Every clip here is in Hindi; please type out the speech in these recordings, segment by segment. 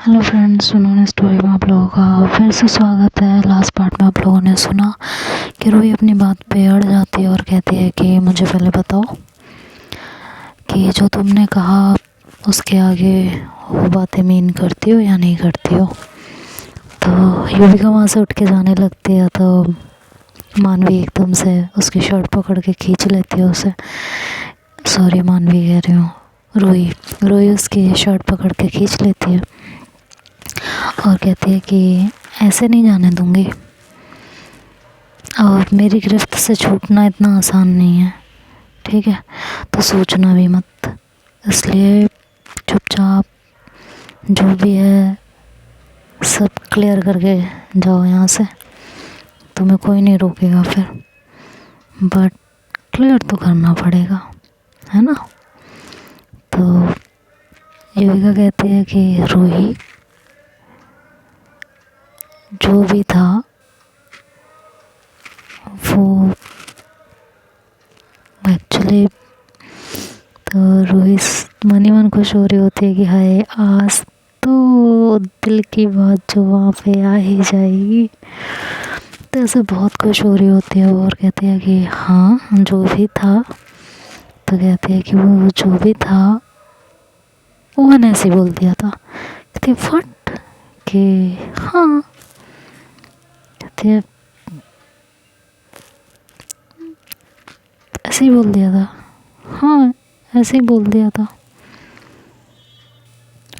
हेलो फ्रेंड्स, उन्होंने स्टोरी में आप लोगों का फिर से स्वागत है। लास्ट पार्ट में आप लोगों ने सुना कि रूही अपनी बात पे अड़ जाती है और कहती है कि मुझे पहले बताओ कि जो तुमने कहा उसके आगे वो बातें मीन करती हो या नहीं करती हो। तो युविका वहाँ से उठ के जाने लगती है तो मानवी एकदम से उसकी शर्ट पकड़ के खींच लेती है उसे। सॉरी, मानवी कह रही हूँ, रूही रूही उसकी शर्ट पकड़ के खींच लेती है और कहती है कि ऐसे नहीं जाने दूंगी और मेरी गिरफ्त से छूटना इतना आसान नहीं है, ठीक है? तो सोचना भी मत, इसलिए चुपचाप जो भी है सब क्लियर करके जाओ यहाँ से। तुम्हें कोई नहीं रोकेगा फिर, बट क्लियर तो करना पड़ेगा, है ना? तो युविका कहती है कि रूही, जो भी था वो एक्चुअली, तो रूही मन ही मन खुश हो रही होती है कि हाय आज तो दिल की बात जो वहाँ पे आ ही जाएगी। तो ऐसे बहुत खुश हो रही होती है और कहती है कि हाँ जो भी था। तो कहती है कि वो जो भी था वो मैंने ऐसे ही बोल दिया था। कहती है फट कि हाँ, कहती है ऐसे ही बोल दिया था, हाँ ऐसे ही बोल दिया था।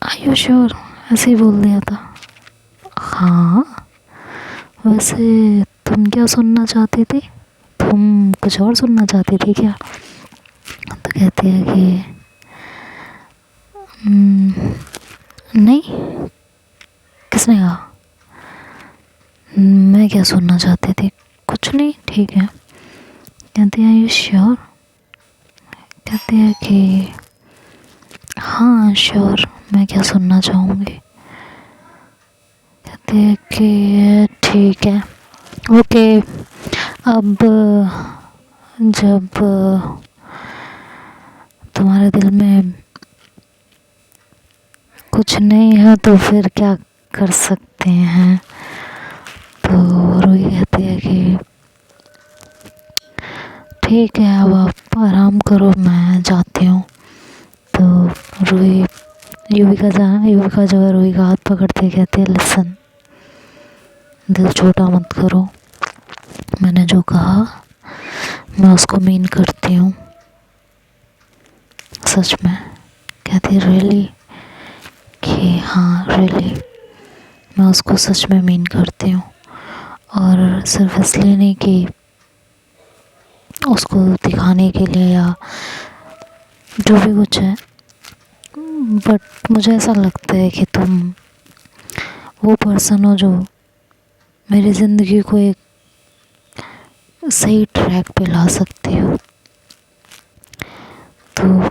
Are you sure? ऐसे ही बोल दिया था। हाँ, वैसे तुम क्या सुनना चाहती थी? तुम कुछ और सुनना चाहती थी क्या? तो कहती है कि नहीं, किसने कहा? मैं क्या सुनना चाहती थी? कुछ नहीं, ठीक है। कहती है आर यू श्योर? कहती है कि हाँ श्योर, मैं क्या सुनना चाहूँगी। कहती है कि ठीक है, ओके। अब जब तुम्हारे दिल में कुछ नहीं है तो फिर क्या कर सकते हैं? तो रूही कहती है कि ठीक है, अब आप आराम करो, मैं जाती हूँ। तो रूही युविका जो है रूही का हाथ पकड़ते कहती है लिसन, दिल छोटा मत करो, मैंने जो कहा मैं उसको मीन करती हूँ, सच में। कहती है रियली? कि हाँ रियली, मैं उसको सच में मीन करती हूँ। और सिर्फ इसलिए नहीं कि उसको दिखाने के लिए या जो भी कुछ है, बट मुझे ऐसा लगता है कि तुम वो पर्सन हो जो मेरी ज़िंदगी को एक सही ट्रैक पे ला सकती हो। तो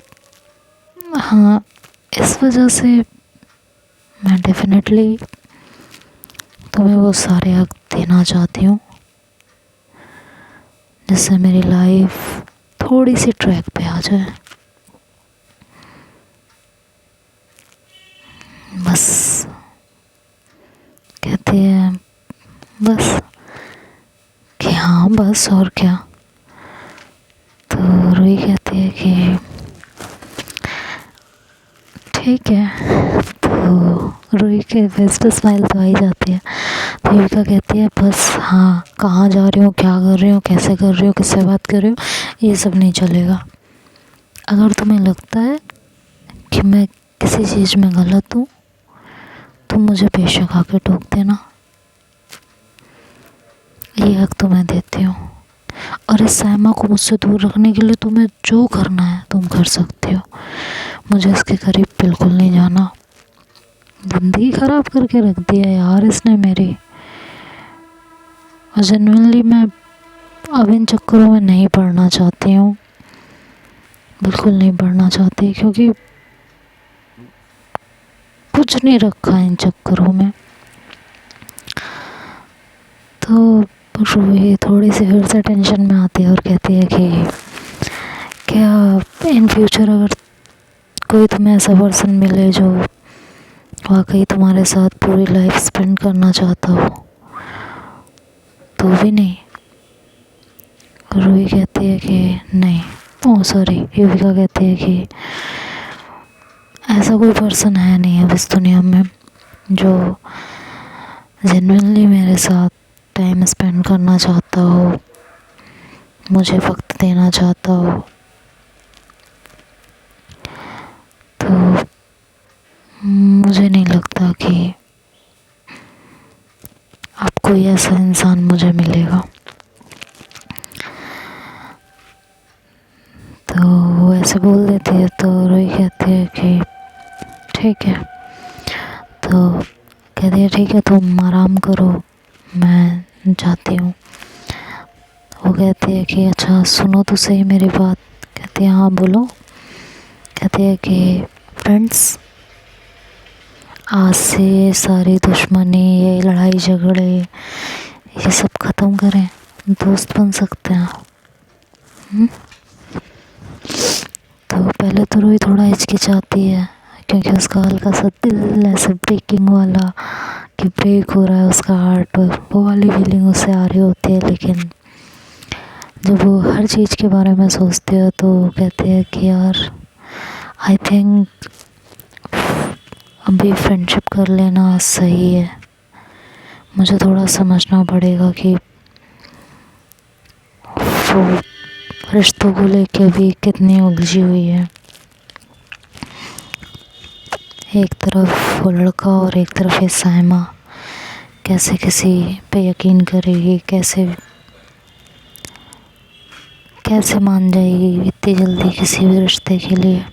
हाँ, इस वजह से मैं डेफिनेटली तुम्हें वो सारे हक देना चाहती हूँ जिससे मेरी लाइफ थोड़ी सी ट्रैक पे आ जाए, बस। कहती है बस कि हाँ बस, और क्या? तो रूही कहती है कि ठीक है। तो रूही के फेस पे स्माइल तो आ ही जाती है। तो युविका कहती है बस हाँ, कहाँ जा रही हूँ, क्या कर रही हूँ, कैसे कर रही हूँ, किससे बात कर रही हूँ, ये सब नहीं चलेगा। अगर तुम्हें लगता है कि मैं किसी चीज़ में गलत हूँ तो मुझे बेशक आके टोक देना, ये हक तो मैं देती हूँ। और इस सहमा को मुझसे दूर रखने के लिए तुम्हें जो करना है तुम कर सकती हो, मुझे इसके करीब बिल्कुल नहीं जाना। जिंदगी ख़राब करके रख दिया यार इसने मेरी। और जेन्युइनली मैं अब इन चक्करों में नहीं पढ़ना चाहती हूँ, बिल्कुल नहीं पढ़ना चाहती, क्योंकि कुछ नहीं रखा इन चक्करों में। तो रूही थोड़ी सी फिर से टेंशन में आती है और कहती है कि क्या इन फ्यूचर अगर कोई तुम्हें ऐसा पर्सन मिले जो वाकई तुम्हारे साथ पूरी लाइफ स्पेंड करना चाहता हो तो भी नहीं। रूही कहती है कि नहीं, ओ सॉरी, युविका कहती है कि ऐसा कोई पर्सन है नहीं अब इस दुनिया में जो जेन्युइनली मेरे साथ टाइम स्पेंड करना चाहता हो, मुझे वक्त देना चाहता हो। तो मुझे नहीं लगता कि अब कोई ऐसा इंसान मुझे मिलेगा। तो वो ऐसे बोल देती है तो रूही कहती है कि ठीक है। तो कहती है ठीक है, तुम आराम करो, मैं जाती हूँ। वो कहती है कि अच्छा सुनो तो सही मेरी बात। कहती है हाँ बोलो। कहती है कि फ्रेंड्स, आज से सारी दुश्मनी, ये लड़ाई झगड़े, ये सब ख़त्म करें, दोस्त बन सकते हैं। तो पहले तो रूही थोड़ा हिचकिचाती है क्योंकि उसका हल्का सा दिल ऐसे ब्रेकिंग वाला कि ब्रेक हो रहा है उसका हार्ट, वो वाली फीलिंग उसे आ रही होती है। लेकिन जब वो हर चीज़ के बारे में सोचती है तो वो कहती है कि यार आई थिंक अभी फ्रेंडशिप कर लेना सही है। मुझे थोड़ा समझना पड़ेगा कि वो रिश्तों को लेके भी कितनी उलझी हुई है। एक तरफ वो लड़का और एक तरफ ये साइमा, कैसे किसी पे यकीन करेगी, कैसे मान जाएगी इतनी जल्दी किसी भी रिश्ते के लिए।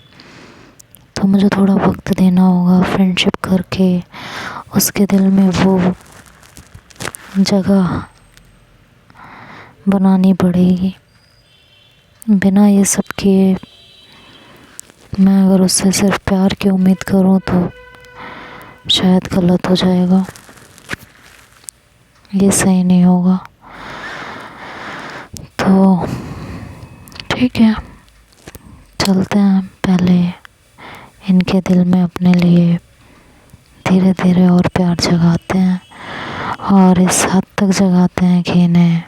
तो मुझे थोड़ा वक्त देना होगा, फ्रेंडशिप करके उसके दिल में वो जगह बनानी पड़ेगी। बिना ये सब किए मैं अगर उससे सिर्फ प्यार की उम्मीद करूं तो शायद गलत हो जाएगा, ये सही नहीं होगा। तो ठीक है, चलते हैं, पहले इनके दिल में अपने लिए धीरे धीरे और प्यार जगाते हैं और इस हद तक जगाते हैं कि इन्हें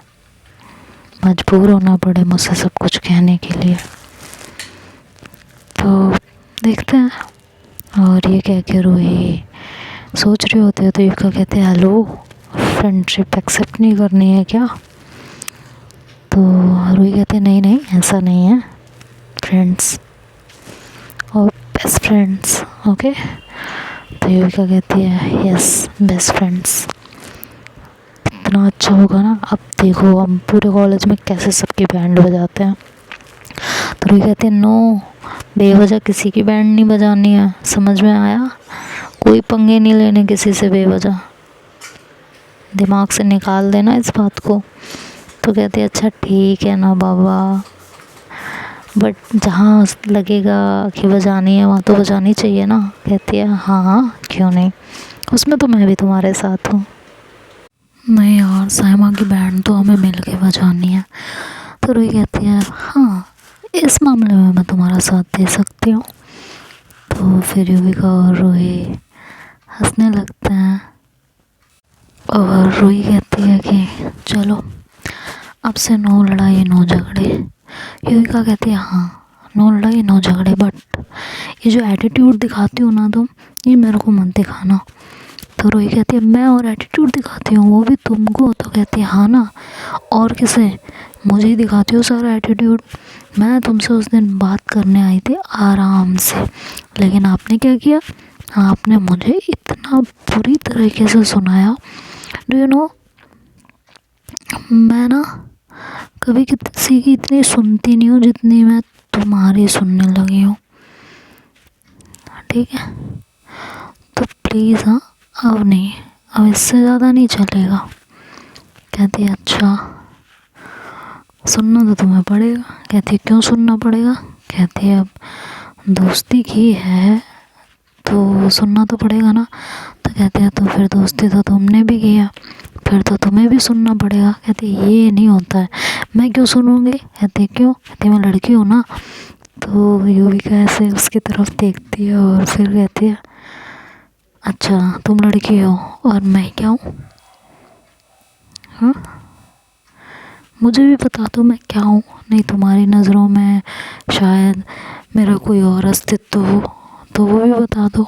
मजबूर होना पड़े मुझसे सब कुछ कहने के लिए। तो देखते हैं। और ये कह के रूही सोच रही होती है तो युविका कहते हैं हेलो, फ्रेंडशिप एक्सेप्ट नहीं करनी है क्या? तो रूही कहते हैं नहीं नहीं, ऐसा नहीं है, फ्रेंड्स और बेस्ट फ्रेंड्स, ओके। तो युविका कहती है यस, बेस्ट फ्रेंड्स। इतना अच्छा होगा ना, अब देखो हम पूरे कॉलेज में कैसे सबकी बैंड बजाते हैं। तो रूही कहती है नो, बेवजह किसी की बैंड नहीं बजानी है, समझ में आया? कोई पंगे नहीं लेने किसी से बेवजह, दिमाग से निकाल देना इस बात को। तो कहती है अच्छा ठीक है ना बाबा, बट जहाँ लगेगा कि बजानी है वहाँ तो बजानी चाहिए ना। कहती है हाँ हाँ क्यों नहीं, उसमें तो मैं भी तुम्हारे साथ हूँ। नहीं यार, साइमा की बैंड तो हमें मिल के बजानी है। तो रूही कहती है हाँ, इस मामले में मैं तुम्हारा साथ दे सकती हूँ। तो फिर युविका और रूही हंसने लगते हैं और रूही कहती है कि चलो अब से नो लड़ाई नो झगड़े। युविका कहती है हाँ, नो लड़ाई नो झगड़े, बट ये जो एटीट्यूड दिखाती हो ना तुम, ये मेरे को मत दिखाना। तो रूही कहती है मैं और एटीट्यूड दिखाती हूँ, वो भी तुमको? तो कहती है हाँ ना, और किसे? मुझे ही दिखाती हो सारा एटीट्यूड। मैं तुमसे उस दिन बात करने आई थी आराम से, लेकिन आपने क्या किया, आपने मुझे इतना बुरी तरीके से सुनाया। डू यू नो, मैं ना कभी किसी की इतनी सुनती नहीं हूँ जितनी मैं तुम्हारी सुनने लगी हूँ, ठीक है? तो प्लीज़ हाँ, अब नहीं, अब इससे ज़्यादा नहीं चलेगा। कहती है अच्छा, सुनना तो तुम्हें पड़ेगा। कहती है क्यों सुनना पड़ेगा? कहती है अब दोस्ती की है तो सुनना तो पड़ेगा ना। तो कहते हैं तो फिर दोस्ती तो तुमने भी किया, फिर तो तुम्हें भी सुनना पड़ेगा। कहती है ये नहीं होता है, मैं क्यों सुनूंगी? कहती है क्यों? कहती है मैं लड़की हूँ ना। तो युविका ऐसे उसकी तरफ देखती है और फिर कहती है अच्छा तुम लड़की हो और मैं क्या हूँ? हाँ, मुझे भी बता दो मैं क्या हूँ, नहीं तुम्हारी नज़रों में शायद मेरा कोई और अस्तित्व हो तो वो भी बता दो।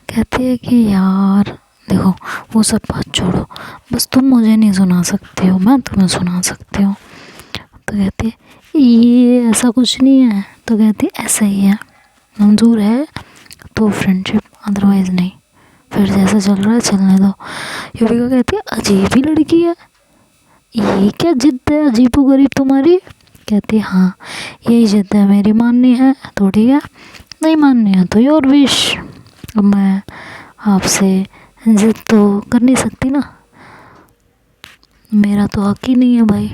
कहती है कि यार देखो वो सब बात छोड़ो, बस तुम मुझे नहीं सुना सकती हो, मैं तुम्हें सुना सकती हूँ। तो कहती है ये ऐसा कुछ नहीं है। तो कहती है ऐसा ही है, मंजूर है तो फ्रेंडशिप, अदरवाइज़ नहीं, फिर जैसा चल रहा है चलने दो। युविका कहती है अजीब ही लड़की है, ये क्या जिद है अजीबोगरीब तुम्हारी? कहती है हाँ यही जिद है मेरी, माननी है तो ठीक है, नहीं माननी है तो योर विश। अब मैं आपसे जिद तो कर नहीं सकती ना, मेरा तो हक ही नहीं है भाई,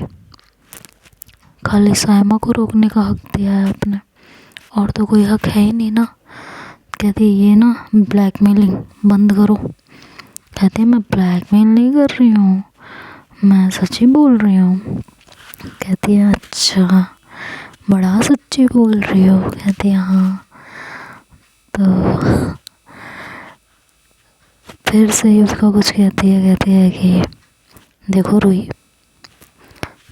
खाली साइमा को रोकने का हक दिया है आपने, और तो कोई हक है ही नहीं ना। कहती ये ना ब्लैकमेलिंग बंद करो। कहती है मैं ब्लैकमेल नहीं कर रही हूँ, मैं सच्ची बोल रही हूँ। कहती है अच्छा बड़ा सच्ची बोल रही हो? कहती है हाँ। तो फिर से ही उसका कुछ कहती है कि देखो रूही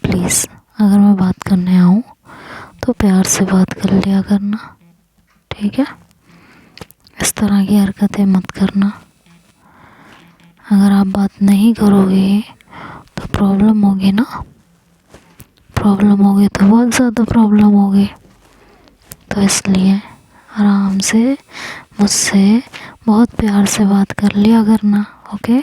प्लीज़, अगर मैं बात करने आऊँ तो प्यार से बात कर लिया करना, ठीक है? इस तरह की हरकतें मत करना। अगर आप बात नहीं करोगे तो प्रॉब्लम होगी ना, प्रॉब्लम होगी तो बहुत ज़्यादा प्रॉब्लम होगी। तो इसलिए आराम से मुझसे बहुत प्यार से बात कर लिया करना, ओके?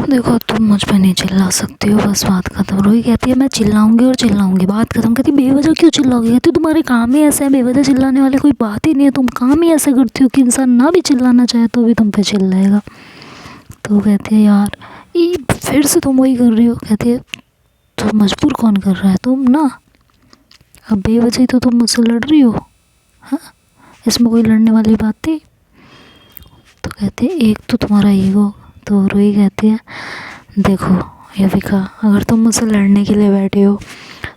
देखो तुम मुझ पे नहीं चिल्ला सकती हो, बस बात खत्म। रोही कहती है मैं चिल्लाऊंगी और चिल्लाऊंगी, बात खत्म। कहती बेवजह क्यों चिल्लाओगी? कहती तुम्हारे काम ही ऐसे है, बेवजह चिल्लाने वाले कोई बात ही नहीं है, तुम काम ही ऐसे करती हो कि इंसान ना भी चिल्लाना चाहे तो भी तुम पे चिल्लाएगा। तो कहती है यार ये फिर से तुम वही कर रही हो। कहती है तो मजबूर कौन कर रहा है? तुम ना, अब बेवजह ही तो तुम मुझसे लड़ रही हो। हाँ, इसमें कोई लड़ने वाली बात थी? तो कहती है एक तो तुम्हारा ईगो। तो रोही कहती है देखो युविका, अगर तुम मुझसे लड़ने के लिए बैठे हो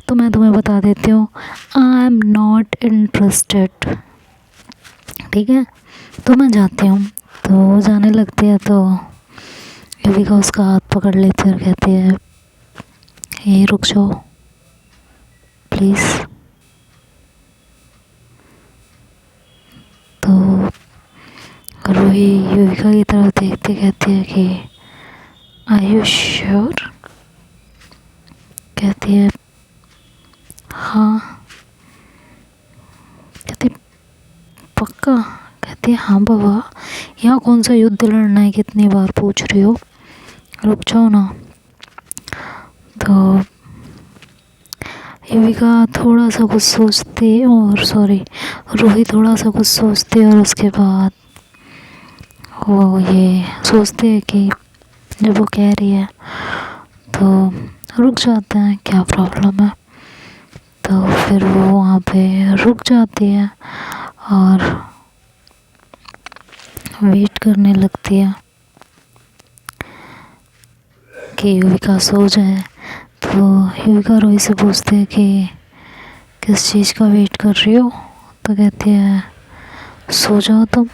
तो मैं तुम्हें बता देती हूँ आई एम नॉट इंटरेस्टेड, ठीक है? तो मैं जाती हूँ। तो वो जाने लगती है तो युविका उसका हाथ पकड़ लेती है और कहती है यही रुक जाओ प्लीज़। तो रूही युविका की तरफ देखते कहती है कि आर यू श्योर? कहती है हाँ। कहती पक्का? कहती है हाँ बाबा, यहाँ कौन सा युद्ध लड़ना है, कितनी बार पूछ रही हो, रुक जाओ ना। तो युविका थोड़ा सा कुछ सोचती और रूही थोड़ा सा कुछ सोचती और उसके बाद वो ये सोचते हैं कि जब वो कह रही है तो रुक जाते हैं, क्या प्रॉब्लम है? तो फिर वो वहाँ पे रुक जाती है और वेट करने लगती है कि युविका सो जाए। तो युविका रोही से पूछती है कि किस चीज़ का वेट कर रही हो? तो कहती है सो जाओ तुम।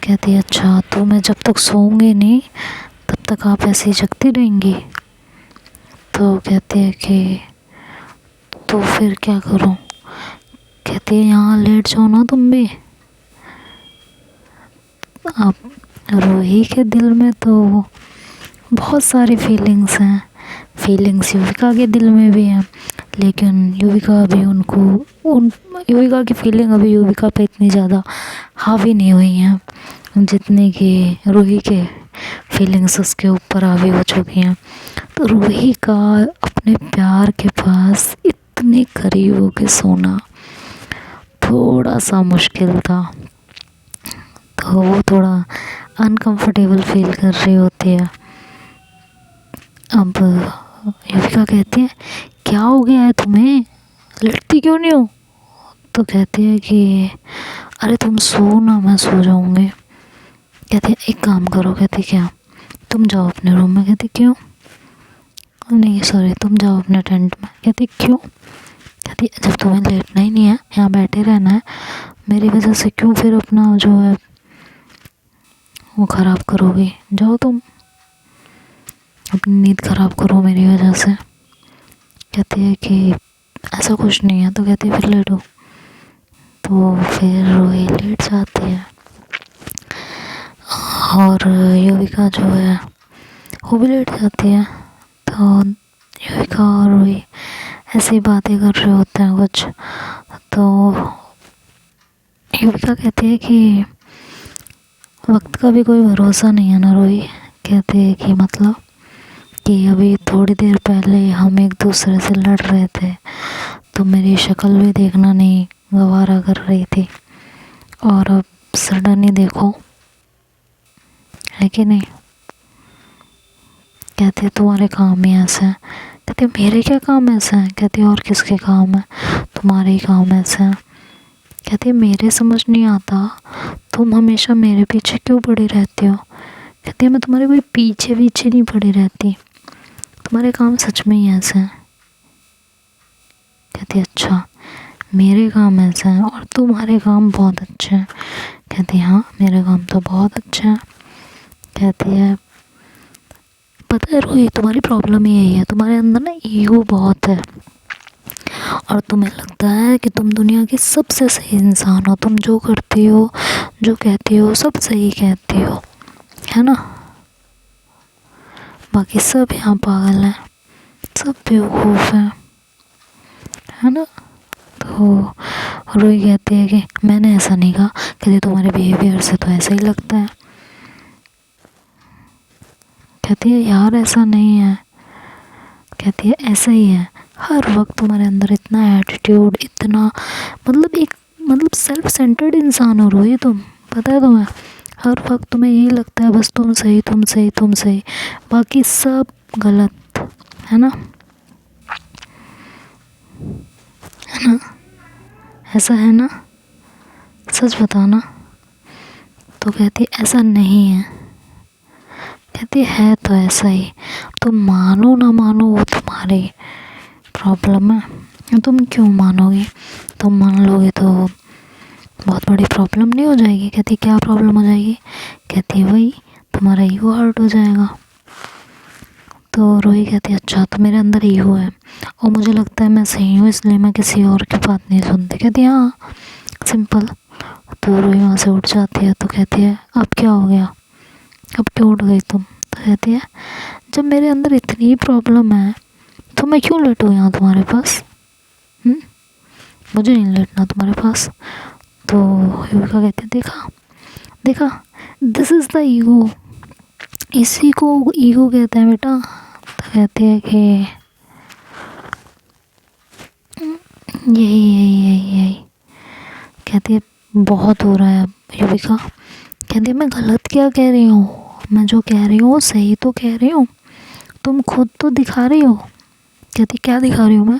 कहती है अच्छा तो मैं जब तक सोऊंगी नहीं तब तक आप ऐसे ही जगती रहेंगी? तो कहती है कि तो फिर क्या करूं? कहती है यहाँ लेट जाओ ना तुम भी। अब रूही के दिल में तो बहुत सारी फीलिंग्स हैं, फीलिंग्स युविका के दिल में भी हैं, लेकिन युविका की फीलिंग अभी युविका पे इतनी ज़्यादा हावी नहीं हुई हैं जितनी कि रूही के फीलिंग्स उसके ऊपर हावी हो चुकी हैं। तो रूही का अपने प्यार के पास इतने करीब होके सोना थोड़ा सा मुश्किल था। तो वो थोड़ा अनकंफर्टेबल फील कर रही होती है। अब युविका कहती है क्या हो गया है तुम्हें, लड़ती क्यों नहीं हो? तो कहती है कि अरे तुम सो ना, मैं सो जाऊंगी। कहती है एक काम करो। कहती क्या? तुम जाओ अपने रूम में। कहती क्यों? नहीं सॉरी, तुम जाओ अपने टेंट में। कहती क्यों? कहती जब तुम्हें लेटना ही नहीं है, यहाँ बैठे रहना है, मेरी वजह से क्यों फिर अपना जो है वो ख़राब करोगे। जाओ तुम अपनी नींद ख़राब करो मेरी वजह से। कहती है कि ऐसा कुछ नहीं है, तो कहती है फिर लेटो। तो फिर रोई लेट जाती है और युविका जो है वो भी लेट जाती है। तो युविका और रोई ऐसी बातें कर रहे होते हैं कुछ। तो युविका कहती है कि वक्त का भी कोई भरोसा नहीं है ना रोई। कहती है कि मतलब कि अभी थोड़ी देर पहले हम एक दूसरे से लड़ रहे थे तो मेरी शक्ल भी देखना नहीं गवारा कर रही थी, और अब सडन ही देखो, है कि नहीं। कहते तुम्हारे काम ही ऐसे हैं। कहते मेरे क्या काम ऐसे हैं। कहते और किसके काम है, तुम्हारे ही काम ऐसे हैं। कहते मेरे समझ नहीं आता तुम हमेशा मेरे पीछे क्यों पड़ी रहती हो। कहती मैं तुम्हारे कोई पीछे पीछे नहीं पड़ी रहती, तुम्हारे काम सच में ही ऐसे हैं। कहती अच्छा मेरे काम ऐसे हैं और तुम्हारे काम बहुत अच्छे हैं। कहती हाँ मेरे काम तो बहुत अच्छे हैं। कहती है पता है रोही तुम्हारी प्रॉब्लम यही है, तुम्हारे अंदर ना ईगो बहुत है और तुम्हें लगता है कि तुम दुनिया की सबसे सही इंसान हो। तुम जो करती हो जो कहती हो सब सही कहती हो, है ना। बाकी सब यहाँ पागल हैं, सब बेवकूफ़ हैं, है ना। तो रोई कहती है कि मैंने ऐसा नहीं कहा। कहती तुम्हारे बिहेवियर से तो ऐसा ही लगता है। कहती है यार ऐसा नहीं है। कहती है ऐसा ही है, हर वक्त तुम्हारे अंदर इतना एटीट्यूड, इतना मतलब सेल्फ सेंटर्ड इंसान हो रोई तुम। पता है तुम्हें, हर वक्त तुम्हें यही लगता है बस तुम सही तुम सही तुम सही, बाकी सब गलत, है ना, है ना। ऐसा है ना, सच बताना। तो कहती ऐसा नहीं है। कहती है तो ऐसा ही, तुम मानो ना मानो वो तुम्हारी प्रॉब्लम है। तुम क्यों मानोगी, तुम मान लोगे तो बहुत बड़ी प्रॉब्लम नहीं हो जाएगी। कहती क्या प्रॉब्लम हो जाएगी। कहती वही तुम्हारा ईगो हर्ट हो जाएगा। तो रोही कहती अच्छा तो मेरे अंदर ईगो है और मुझे लगता है मैं सही हूँ इसलिए मैं किसी और की बात नहीं सुनती। कहती हाँ सिंपल। तो रोही वहाँ से उठ जाती है। तो कहती है अब क्या हो गया, अब क्यों उठ गई तुम। तो कहती है जब मेरे अंदर इतनी प्रॉब्लम है तो मैं क्यों लेटूँ यहाँ तुम्हारे पास। मुझे नहीं लेटना तुम्हारे पास। तो युविका कहती है देखा देखा दिस इज़ द ईगो, इसी को ईगो कहते हैं बेटा। तो कहती है कि यही यही यही यही। कहती है बहुत हो रहा है अब युविका। कहती है मैं गलत क्या कह रही हूँ, मैं जो कह रही हूँ सही तो कह रही हूँ, तुम खुद तो दिखा रही हो। कहती क्या दिखा रही हूँ मैं।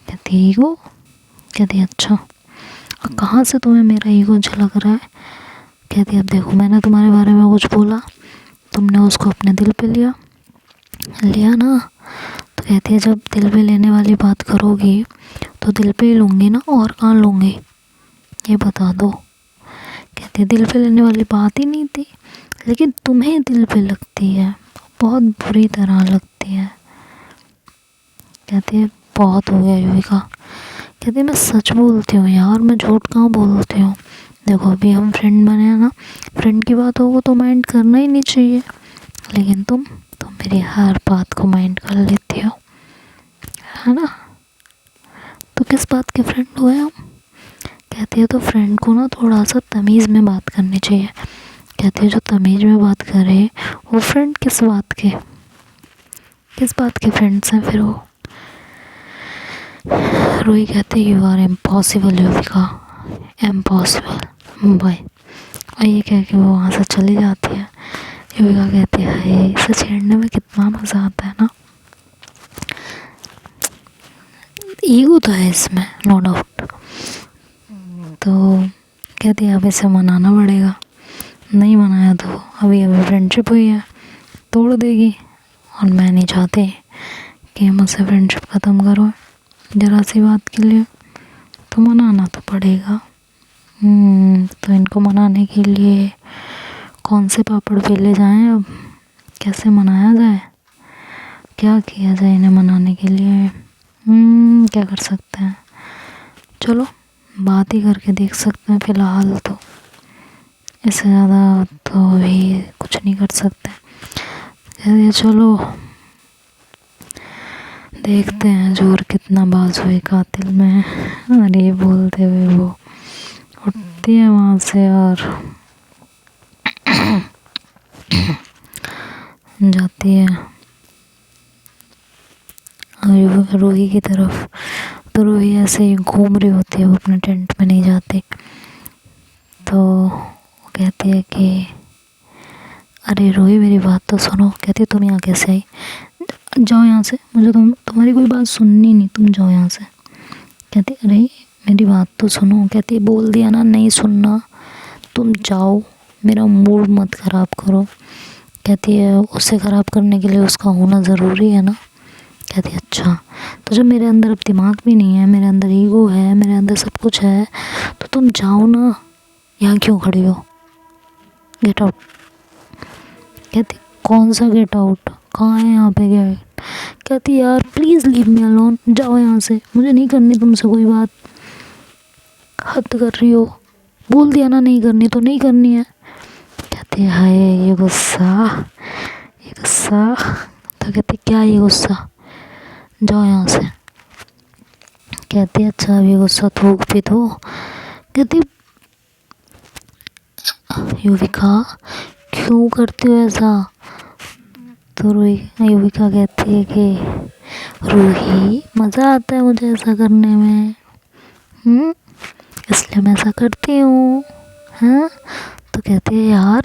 कहती ईगो। कहती अच्छा और कहाँ से तुम्हें मेरा ईगो झलक रहा है। कहती अब देखो मैंने तुम्हारे बारे में कुछ बोला, तुमने उसको अपने दिल पे लिया ना। तो कहती है जब दिल पे लेने वाली बात करोगी तो दिल पे ही लूँगी ना, और कहाँ लूँगी ये बता दो। कहती है दिल पे लेने वाली बात ही नहीं थी, लेकिन तुम्हें दिल पे लगती है, बहुत बुरी तरह लगती है। कहती है बहुत हो गया युविका। कहती है मैं सच बोलती हूँ यार, मैं झूठ कहाँ बोलती हूँ। देखो अभी हम फ्रेंड बने हैं ना, फ्रेंड की बात हो तो माइंड करना ही नहीं चाहिए, लेकिन तुम मेरी हर बात को माइंड कर लेती हो, है ना। तो किस बात के फ्रेंड हुए हम। कहती है तो फ्रेंड को ना थोड़ा सा तमीज़ में बात करनी चाहिए। कहती है जो तमीज़ में बात करे वो फ्रेंड किस बात के फ्रेंड्स हैं फिर वो। रोही कहती है you are impossible Yuvika, impossible bye. और ये कह के वो वहाँ से चली जाती है। युविका कहती है इसे छेड़ने में कितना मज़ा आता है ना। ईगो तो है इसमें नो डाउट। तो कहती है अब इसे मनाना पड़ेगा, नहीं मनाया तो अभी फ्रेंडशिप हुई है तोड़ देगी, और मैं नहीं चाहती कि मुझसे फ्रेंडशिप ख़त्म करो ज़रा सी बात के लिए, तो मनाना तो पड़ेगा। तो इनको मनाने के लिए कौन से पापड़ बेले जाएं, अब कैसे मनाया जाए, क्या किया जाए इन्हें मनाने के लिए। क्या कर सकते हैं, चलो बात ही करके देख सकते हैं फ़िलहाल तो, इससे ज़्यादा तो अभी कुछ नहीं कर सकते। चलो देखते हैं जोर कितना बाज हुई कातिल में। और ये बोलते हुए वो उठती है वहाँ से और जाती है रूही की तरफ। तो रूही ऐसे ही घूम रही होती है, वो अपने टेंट में नहीं जाती। तो वो कहती है कि अरे रूही मेरी बात तो सुनो। कहती है तुम यहाँ कैसे आई, जाओ यहाँ से, मुझे तुम्हारी कोई बात सुननी नहीं, तुम जाओ यहाँ से। कहती अरे मेरी बात तो सुनो। कहती है बोल दिया ना नहीं सुनना, तुम जाओ, मेरा मूड मत ख़राब करो। कहती है उसे ख़राब करने के लिए उसका होना ज़रूरी है ना। कहती है अच्छा, तो जब मेरे अंदर अब दिमाग भी नहीं है, मेरे अंदर ईगो है, मेरे अंदर सब कुछ है, तो तुम जाओ ना, यहाँ क्यों खड़ी हो, गेट आउट। कहती कौन सा गेट आउट, कहाँ है यहाँ पे गेट। कहती यार प्लीज़ लीव मी अलोन, जाओ यहाँ से, मुझे नहीं करनी तुमसे कोई बात, हद कर रही हो, बोल दिया ना नहीं करनी तो नहीं करनी है। कहती हाय ये गुस्सा, ये गुस्सा। तो कहती क्या ये गुस्सा, जाओ यहाँ से। कहती अच्छा अब ये गुस्सा थूक भी दो। कहती युविका क्यों करती हो ऐसा। तो युविका कहती है कि रूही मज़ा आता है मुझे ऐसा करने में, इसलिए मैं ऐसा करती हूँ। हाँ तो कहती है यार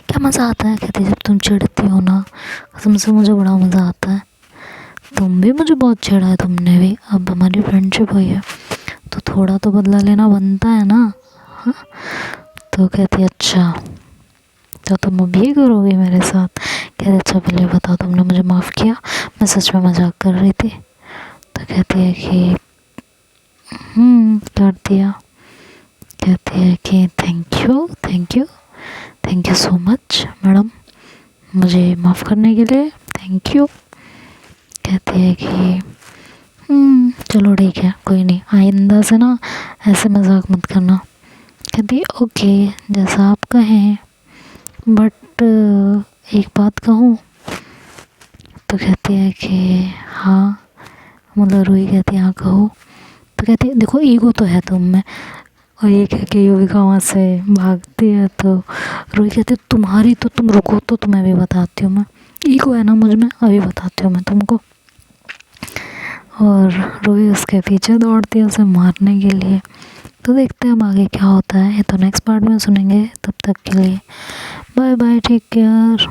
क्या मज़ा आता है। कहती है जब तुम चिढ़ती हो ना, कसम से मुझे बड़ा मज़ा आता है, तुम भी मुझे बहुत छेड़ा है, तुमने भी, अब हमारी फ्रेंडशिप हुई है तो थोड़ा तो बदला लेना बनता है ना। हाँ तो कहती अच्छा तो तुम अब ये करोगे मेरे साथ। कहते अच्छा पहले बताओ तुमने मुझे माफ़ किया, मैं सच में मजाक कर रही थी। तो कहती है कि कर दिया। कहती है कि thank you so much madam, मुझे माफ़ करने के लिए थैंक यू। कहती है कि चलो ठीक है कोई नहीं, आइंदा से ना ऐसे मजाक मत करना। कहती है ओके जैसा आप कहें, बट एक बात कहूँ। तो कहती है कि हाँ, मतलब रूही कहती है हाँ कहो। तो कहती है देखो ईगो तो है तुम में, और ये कह के युविका वहाँ से भागती है। तो रूही कहती है तुम्हारी तो, तुम रुको तो तुम्हें भी बताती हूँ मैं, ईगो है ना मुझ में, अभी बताती हूँ मैं तुमको। और रूही उसके पीछे दौड़ती है उसे मारने के लिए। तो देखते हैं अब आगे क्या होता है, ये तो नेक्स्ट पार्ट में सुनेंगे। तब तक के लिए बाय बाय, टेक केयर।